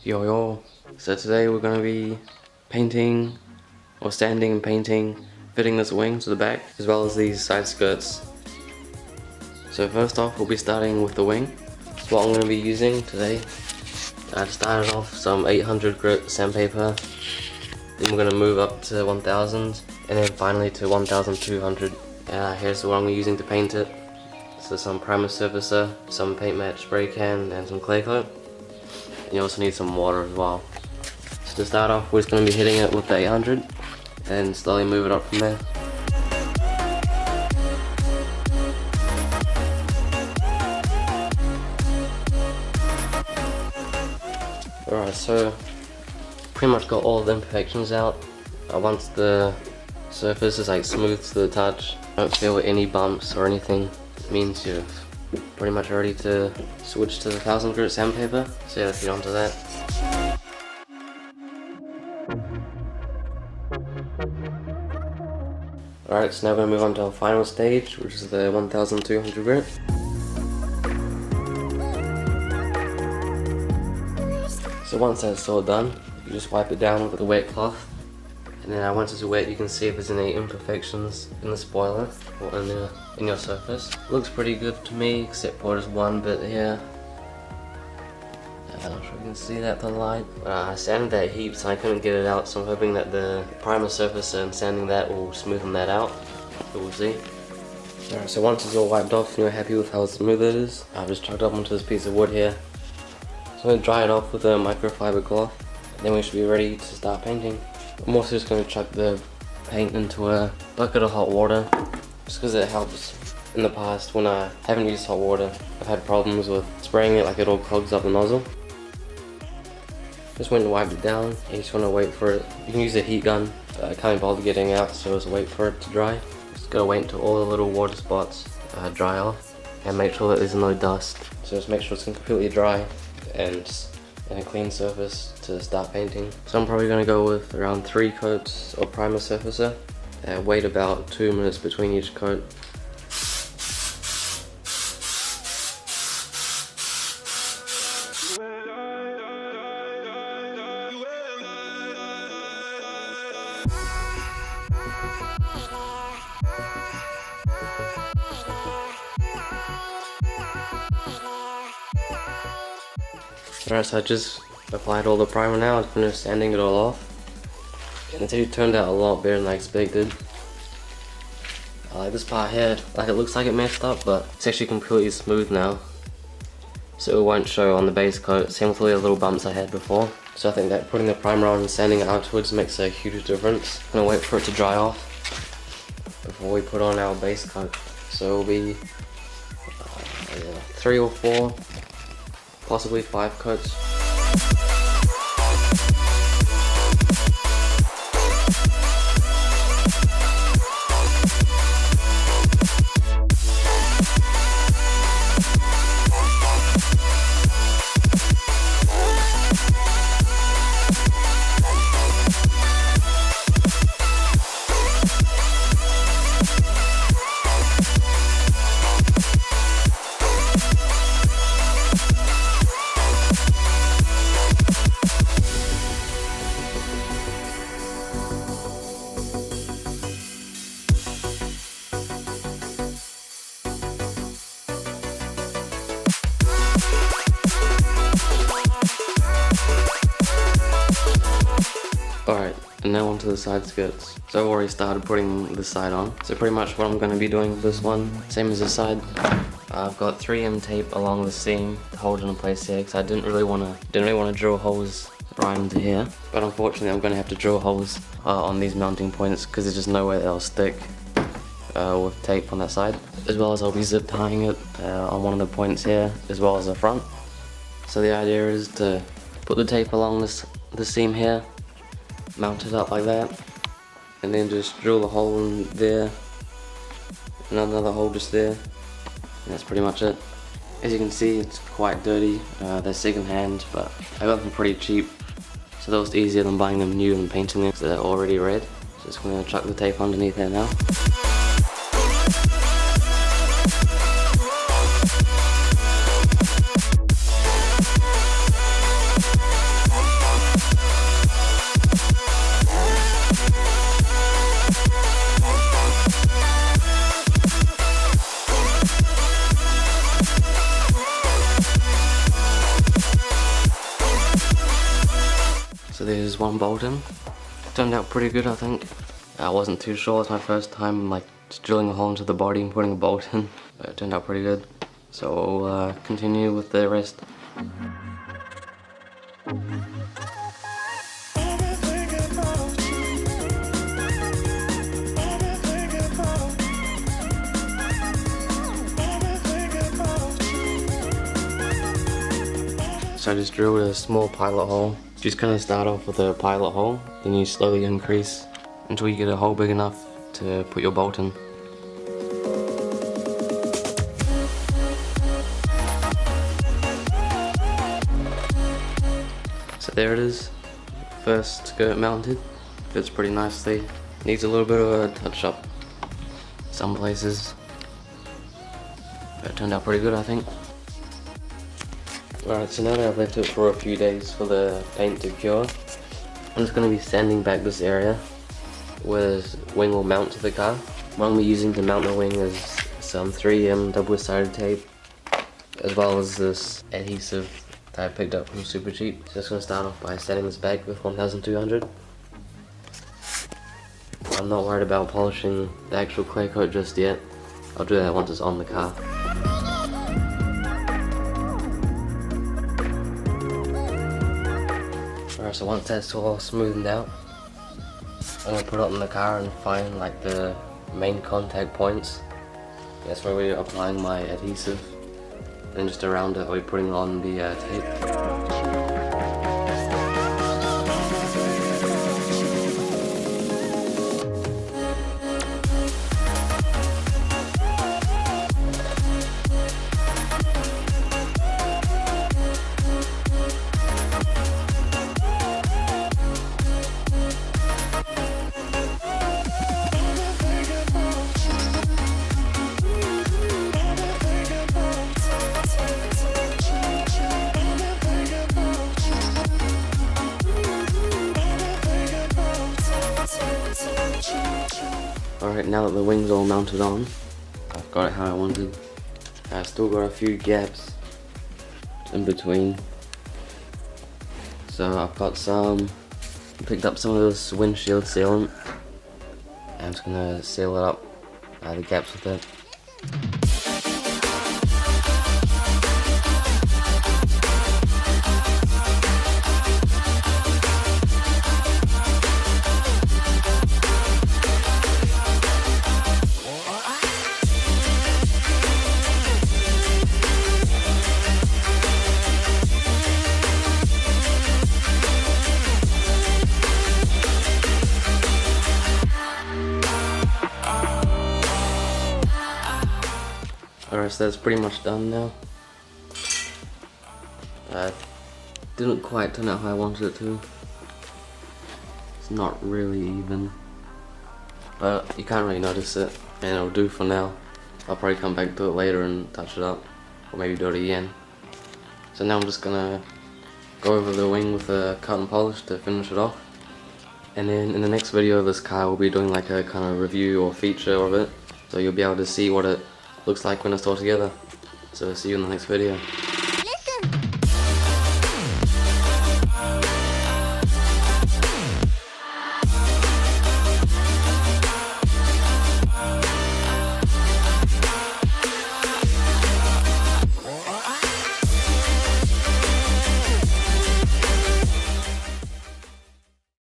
Yo yo, so today we're going to be painting, or sanding and painting, fitting this wing to the back, as well as these side skirts. So first off, we'll be starting with the wing. So what I'm going to be using today, I started off some 800 grit sandpaper, then we're going to move up to 1000, and then finally to 1200. Here's what I'm using to paint it. So some primer surfacer, some paint match spray can, and some clay coat. And you also need some water as well. So to start off, we're just going to be hitting it with the 800 and slowly move it up from there. Alright, so pretty much got all the imperfections out. Once the surface is like smooth to the touch, don't feel any bumps or anything, it means you're pretty much ready to switch to the 1000 grit sandpaper. So yeah, let's get onto that. Alright, so now we're going to move on to our final stage, which is the 1200 grit. So once that's all done, you just wipe it down with a wet cloth. And then once it's wet, you can see if there's any imperfections in the spoiler or in your surface. Looks pretty good to me, except for just one bit here. I'm not sure if you can see that to the light. I sanded that heaps and I couldn't get it out, so I'm hoping that the primer surface and sanding that will smoothen that out. But we'll see. Alright, so once it's all wiped off and you're happy with how smooth it is, I've just chucked up onto this piece of wood here. So I'm going to dry it off with a microfiber cloth, and then we should be ready to start painting. I'm also just going to chuck the paint into a bucket of hot water, just because it helps. In the past, when I haven't used hot water, I've had problems with spraying it, like it all clogs up the nozzle. Just went and wiped it down, you just want to wait for it. You can use a heat gun, I can't bother getting out, so just wait for it to dry. Just gotta wait until all the little water spots dry off, and make sure that there's no dust. So just make sure it's completely dry and a clean surface to start painting. So I'm probably going to go with around 3 coats of primer surfacer. Wait about 2 minutes between each coat. Alright, so I just applied all the primer now, I finished sanding it all off. And it actually turned out a lot better than I expected. I like this part here, like it looks like it messed up, but it's actually completely smooth now. So it won't show on the base coat, same with all the little bumps I had before. So I think that putting the primer on and sanding it afterwards makes a huge difference. I'm gonna wait for it to dry off before we put on our base coat. So it'll be 3 or 4, possibly 5 coats. Alright, and now onto the side skirts. So I've already started putting this side on. So pretty much what I'm going to be doing with this one, same as this side. I've got 3M tape along the seam to hold it in place here, because I didn't really want to drill holes right into here. But unfortunately I'm going to have to drill holes on these mounting points, because there's just no way they'll stick with tape on that side. As well as I'll be zip tying it on one of the points here, as well as the front. So the idea is to put the tape along the seam here, mount it up like that, and then just drill a hole in there, and another hole just there, and that's pretty much it. As you can see, it's quite dirty. They're second hand, but I got them pretty cheap, so that was easier than buying them new and painting them, so they're already red. Just gonna chuck the tape underneath there now. So there's one bolt in. Turned out pretty good, I think. I wasn't too sure, it's my first time like just drilling a hole into the body and putting a bolt in, but it turned out pretty good. So we'll continue with the rest. So I just drilled a small pilot hole. Just kind of start off with a pilot hole, then you slowly increase until you get a hole big enough to put your bolt in. So there it is, first skirt mounted. Fits pretty nicely. Needs a little bit of a touch up some places, but it turned out pretty good, I think. Alright, so now that I've left it for a few days for the paint to cure, I'm just going to be sanding back this area where the wing will mount to the car. What I'm using to mount the wing is some 3M double-sided tape, as well as this adhesive that I picked up from Super Cheap. So just going to start off by sanding this back with 1200. I'm not worried about polishing the actual clear coat just yet. I'll do that once it's on the car. Alright, so once that's all smoothened out, I'm going to put it on the car and find like the main contact points. That's where we're applying my adhesive. And just around it, we're putting on the tape. Alright, now that the wing's all mounted on, I've got it how I wanted. I've still got a few gaps in between. So I've got picked up some of this windshield sealant. And I'm just gonna seal it up, the gaps with it. Alright, so that's pretty much done now. Didn't quite turn out how I wanted it to. It's not really even, but you can't really notice it, and it'll do for now. I'll probably come back to it later and touch it up, or maybe do it again. So now I'm just gonna go over the wing with a cut and polish to finish it off. And then in the next video of this car, we'll be doing like a kind of review or feature of it, so you'll be able to see what it looks like when it's all together. So see you in the next video.